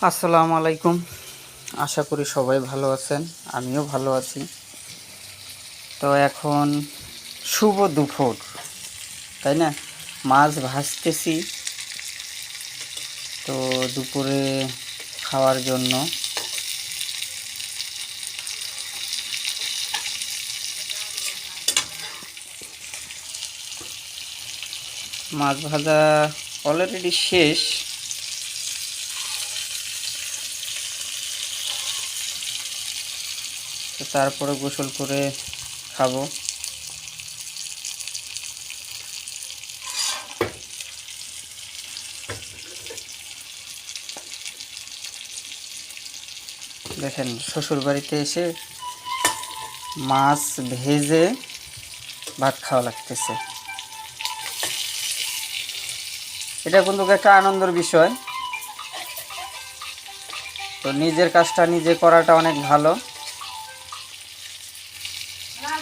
আসসালামু আলাইকুম। আশা করি সবাই ভালো আছেন, আমিও ভালো আছি। তো এখন শুভ দুপুর, তাই না? মাছ ভাজতেছি তো দুপুরে খাওয়ার জন্য। মাছ ভাজা অলরেডি শেষ। তো তারপরে গোসল করে খাবো। দেখেন, শ্বশুর বাড়িতে এসে মাছ ভেজে ভাত খাওয়া লাগতেছে। এটা কিন্তু একটা আনন্দের বিষয়। তো নিজের কাজটা নিজে করাটা অনেক ভালো,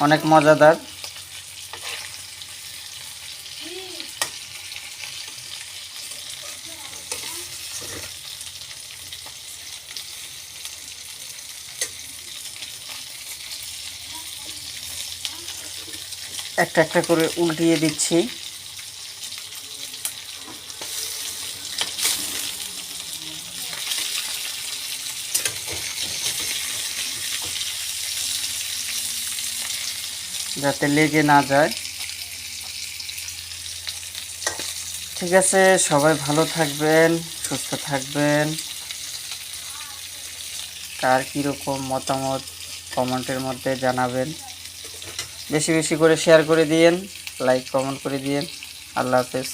অনেক মজাদার। একটা একটা করে উল্টিয়ে দিচ্ছি। যাতে লেগে না যায়। ঠিক আছে, সবাই ভালো থাকবেন, সুস্থ থাকবেন। কার কীরকম মতামত কমেন্টের মধ্যে জানাবেন। বেশি বেশি করে শেয়ার করে দিয়েন, লাইক কমেন্ট করে দিয়েন। আল্লাহ হাফেজ।